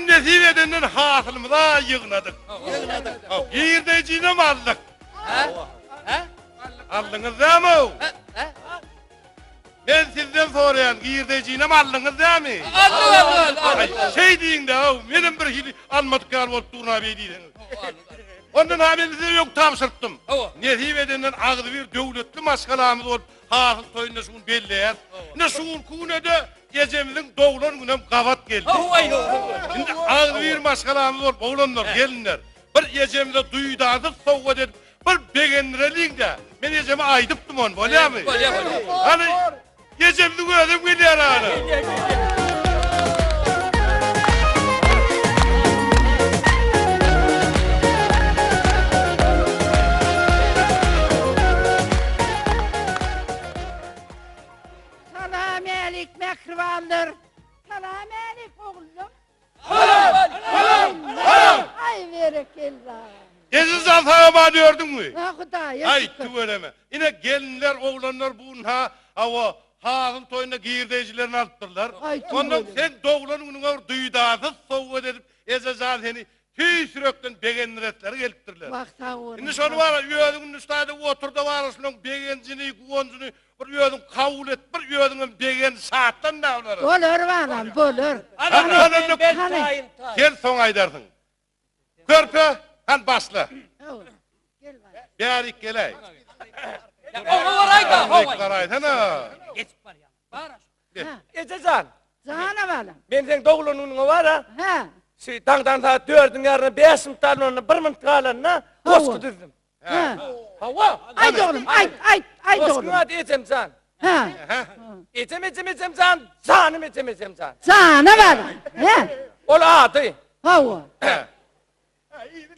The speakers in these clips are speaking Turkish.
Hemen nesip edenden hasılımıza yığınadık. Giyirdeyciğine mi aldık? Aldınız değil mi? Ben sizden sorayan giyirdeyciğine mi aldınız değil mi? Aldım. Şey deyin de benim bir hili almadık yer olup duruna beydiydiniz. Ondan haberinize yok tavsırttım. Nesip edenden ağzı bir devletli maskalamız olup hasıl toyunda şunu belli yer. Ne şuun kuğuna da gecemizin doğulan günem kavat geldi. Şimdi ağzı bir maskalamız olup oğlanlar gelinler. Bir gecemizde duydadık soğuk edip bir beğenireliğin de ben geceme aydıptım onu böyle mi? Hani gecemizin gözüm geliyor hani. Salamelik mekrivandır. Salamelik oğlum. Ay berekillah. Gezi zaltağıma diyordun mu? Ha kuda Ay yaşık. tüveleme. Yine gelinler, oğlanlar bunun hava hağın toyuna giyirdeyicilerini alttırlar. Ay, Ondan tüveleme. sen doğulan günün var duydağısız soğuk edip ezazal seni tüy sürekten beğeniretleri geliptirler. Bak sağ ol. Şimdi şunu var, üyödünün üstade oturda var, şunun beğencini, kuvancını, bir üyödün kavul et, bir üyödünün beğen saattan da onları. Olur varam, olur. Gel son aydarsın. Körpe, han basla. Olur. Gel var. Beğerik geley. Karaytana. Ececan, Zana varam. ben sen doğulunun var ha. Ha. Şey tangdan saat 4'ün yarına 5 mıhtarlarına 1 mıhtarlarına bozku düzdüm. Ha. Hava. Ay oğlum, ay Bozkun oğlum. adı Ecem can. Ha. Ecem can. Canım Ecem can. Zana varam. Ha. Ol adı. Hava.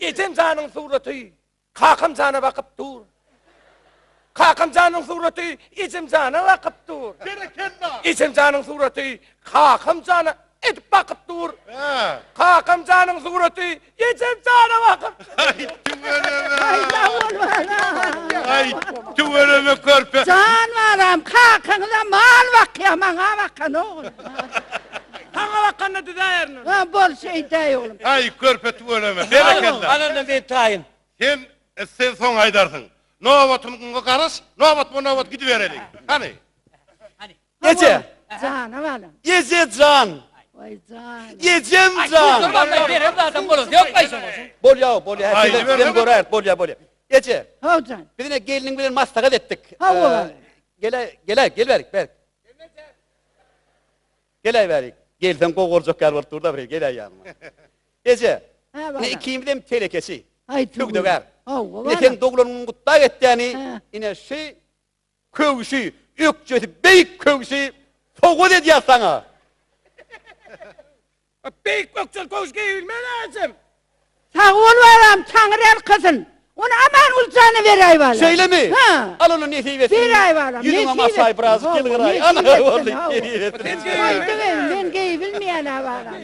Ecem canın sureti. Kakım cana bakıp dur. Kakım canın sureti. Ecem cana bakıp dur. Ecem canın sureti. Kakım cana edip bakıp dur. Kakım canın sureti. Ecem cana bakıp dur. Ay tüveleme. Ay davul varam. Ay tüveleme körpe. Can varam, kalkınla mal bakya, bana bakın oğlum. Sana bakkan ne düzayarını. Ha, bol şey dey oğlum. Ay körpe tüveleme. Berekella. Ananın bir tayin. Sen son aydarsın. Novat'ın karış, Novat bu Novat gidiverelim. Hani? Ece. Zana varam. Ece can. Vay can. Ecem can. Bol ya. Ay, Herkese ver, benim ver. görür, bol ya. Ece. Hocam. Bir de gelinin bir maslahat ettik. Ha, ulan. Gel verik. Gel verik. Gel sen kokorcuk gel var durda bir gel yanıma. Ece. Ha Ne varam. ikiyim dem telekesi. Ay Çok döver. Hava Ne varam. sen doğulanın kutla etti yani. Ha. Yine şey kövüşü, ökçesi, beyik kövüşü soğuk dedi ya sana. Beyik ökçel kövüşü bilme lazım. Sağ ol varam, Tanrı kızın. Onu aman ulcanı ver ay varam. Şöyle mi? Ha. Al onu nesiv etsin. Bir ay varam. Yüzüme masay biraz kılgıray. Ana oğlum geriye etsin. Ay ben geyi bilmeyen varam.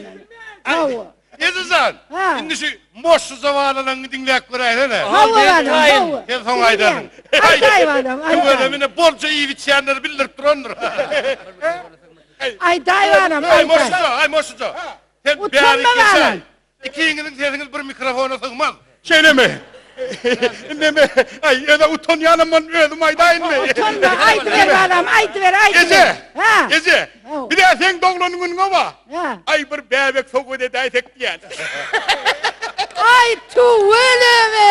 Hava. Yedizan. Ha. Şimdi şu moşsu zamanından dinleyek buraya ne? Hava varam, hava. Sen son aydarsın. Ay varam, ay varam. Tüvelemine bolca iyi bitişenleri bildirip durandır. Ay day varam, Ay ay day. moşsucu. Sen Utanma beğerik geçer. varam. İkiniz sesiniz bir mikrofona sığmaz. Şöyle mi? Ay ya da utanyanım ben öldüm aydayın mı? Utanma, aydı ver varam, aydı ver. Gece, Ha. gece. Ha. Bir de sen doğulanın gününe var. Ha. Ay bir bebek soğuk ödedi diyen. Ay tuveleme.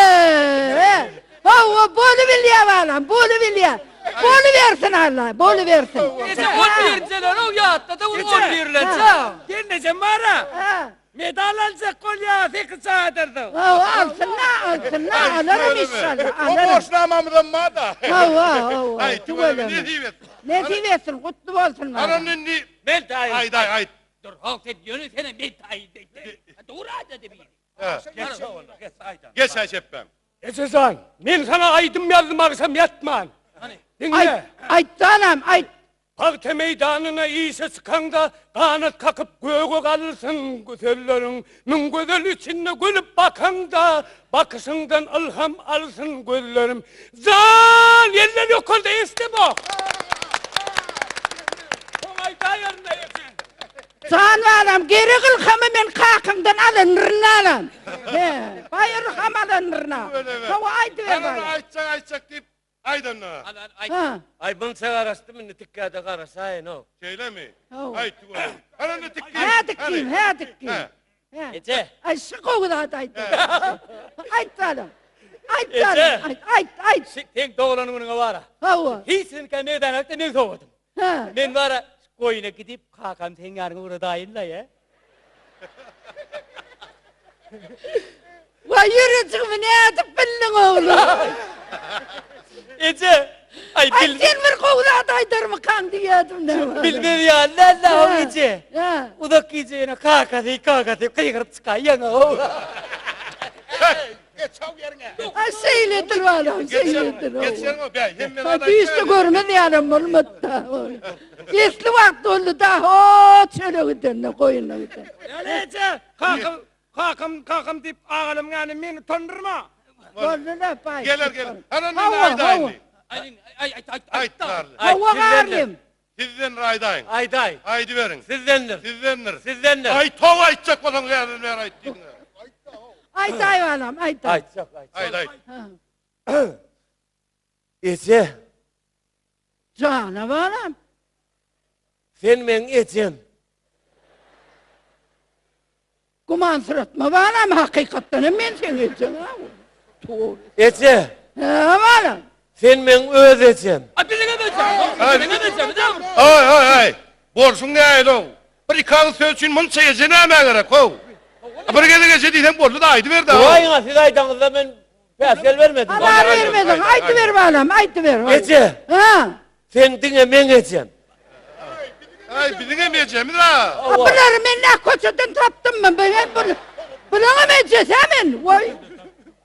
Hava bolu bilya varam, bolu bilya. Bolu versin Allah, bolu versin. Ece 11 o yatta da 11 Ha. Gel Ece mara. Ha. Medal alacak kolya 8 saattirdi. Alsın alırım inşallah, O alırım. boşlamamızdan mı da? Hava, Ay tüveleme ne diyeyim? ne diyorsun, kutlu olsun varam. Ananın ni... Ben tayin. Ay. Dur, halk ediyorsun, senin bir tayin bekle. Dur hadi de bir. Ha. Geç aydan. Geç Ayşep'em. Ececan, ben sana aydım yazdım akşam yatman. Hani? Dinle. Ay canım, ay. Parti meydanına iyisi sıkanda kanat kakıp göğe kalırsın güzellerin. Min güzel içinde gülüp bakanda bakışından ilham alsın gözlerim. Can yerler yok oldu işte bu. Son ayda yerine yesin. Can valam geri kılkamı men kakından alınırın alam. He, bayır ham alınırına. Öyle be. Hava aydı ver Ananı bana. aytsak deyip aydanna. Ha, Ay bunu segarastı mı tikkada karasay no. Şeyle mi? Oh. Aytı oğlum. Ananı tikki. he dikkim, he dikkim. He. He. Ece. Ay şıkkı da aydı. Ayt alam. Ayt Ece. alam. Ayt. Tek doğulanımın var. Hava. Hiç sen kendine akta men soğudum. Ha. Men var koyuna gidip kakam sen yarın orada ayınla ya. Vay yürücük mü ne atıp bildin oğlum? Ece. Ay Ay sen bir kovda aydır mı kan diyedim ne var? bilmem ya la o Ece. Ha. Udak Ece'ne kakası kıyırıp çıkayın o. Geç çav yerine. Ay seyledir valam, seyledir oğlum. Geç yerine be. Hemen Hadi işte görmedi yarım olmadı. Esli vakti oldu da o şöyle gidelim koyunla gidelim. Ece. Kakam deyip ağalım yani beni tandırma. Vallahi pay. Gelir. Ananın Hava, aydayını. Aytlar. Hava galim. Sizden aydayın. Ayday. Aydı verin. Sizdendir. Sizdendir. Sizdendir. Ay tova aytacak olan yerin ver ayttığını. Ay day valam, ay day. Çok Ayday. Ha. Ece. Cana valam. Sen men Ecem. Kuman sıratma valam hakikaten men seni için ha. Doğru. Ece. Ha valam. Sen men öz Ecem. Ay. Borsun ne aylo? Bir ikan söz için mun seyirci ne gerek o? Bir gece gece diysen borlu da aydı ver de. Doğayına siz aydanızda ben pesel vermedim. Ana vermedin, aydı ver valam, aydı ver. Ece. Ha. Sen dine men Ecem. Ay bilinmeyeceğim ha. Bunları men ne koçadan taptım mı? Ben hep bunu. Bilemeyeceğiz hemen. Vay.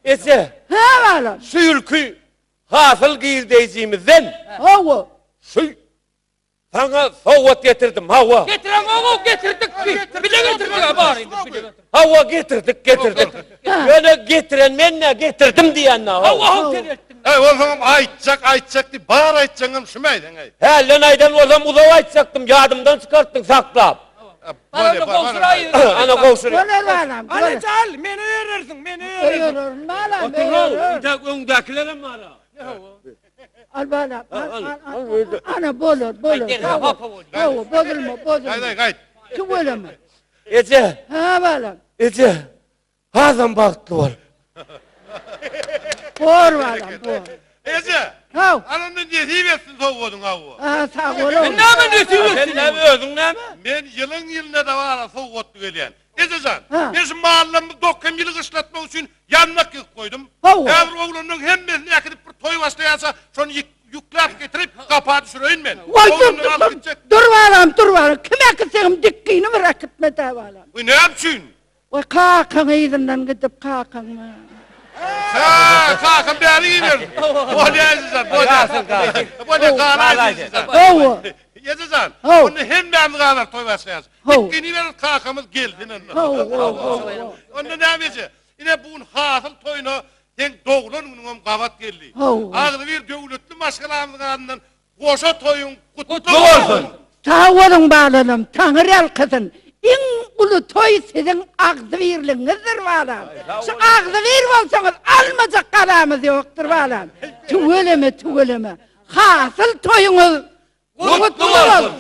Ece. Ha valam. Şu ülkü hasıl girdeyicimizden Hava. şu sana soğut getirdim hava. Getiren oğul getirdik. Bir de getirdik bari. Hava getirdik. Böyle getiren men ne getirdim diyen ne hava. Allah'ım terlettin. Ay oğlum aytacak diye bağır aytacaksın şumaydın ay. He lan aydan o zaman uzağa açacaktım yardımdan çıkarttın sakla. Bana kovsura ayırır. Ana kovsuru. Böyle valam. Böyle. Çal beni öğrenirsin beni Öğürür. Valam. Öğürür. Öndekilerim mi ara? Al valam. Ana bolur. Hava. Bozulma. Haydi. Çıvılma. Ece. Ha valam. Ece. Hazım baktı var. Bor valam. Bor. Ece. Hav. Ananın yediği versin soğudun havu. Ha sağ ol. Ben ne hemen ötüyorsun? Sen ne mi öldün ne mi? Ben yılın da var soğuttu gelen. Ececan, Ha. ben şu mahallemi 90 yılı ıslatmak için yanına koydum. Havu. Eğer oğlunun hem birini yakıp bir toy başlayarsa şunu yüklep getirip kapağı düşüreyim ben. Vay Oğlunun dur. alıp gidecek. Dur valam. Kime kısayım dikkiğini bırak etme de valam. Uy ne yapsın? Vay kalkın iyinden gidip kalkın. Ha, kalkın bir alayım ver. Böyle Ececan, böyle. Böyle kahla Ececan. Hava. Ececan, Hav. onu hem ben kadar toy başlayarsa. Hav. Dikkini verir kalkamız geldi. Hava. Onu ne yapacak? Yine bunun hasıl toyunu sen doğulan bunun kavat geldi. Hav. Ağzı bir devletli maskalarımızdan koşa toyun kutlu olsun. olsun. Sağ olun bağlanım. Tanrı kızın. En ulu toy sizin ağzı birliğinizdir valam. Şu ağzı bir olsanız almayacak kalamız yoktur valam. Tüvüleme. Hasıl toyunuz kutlu olsun.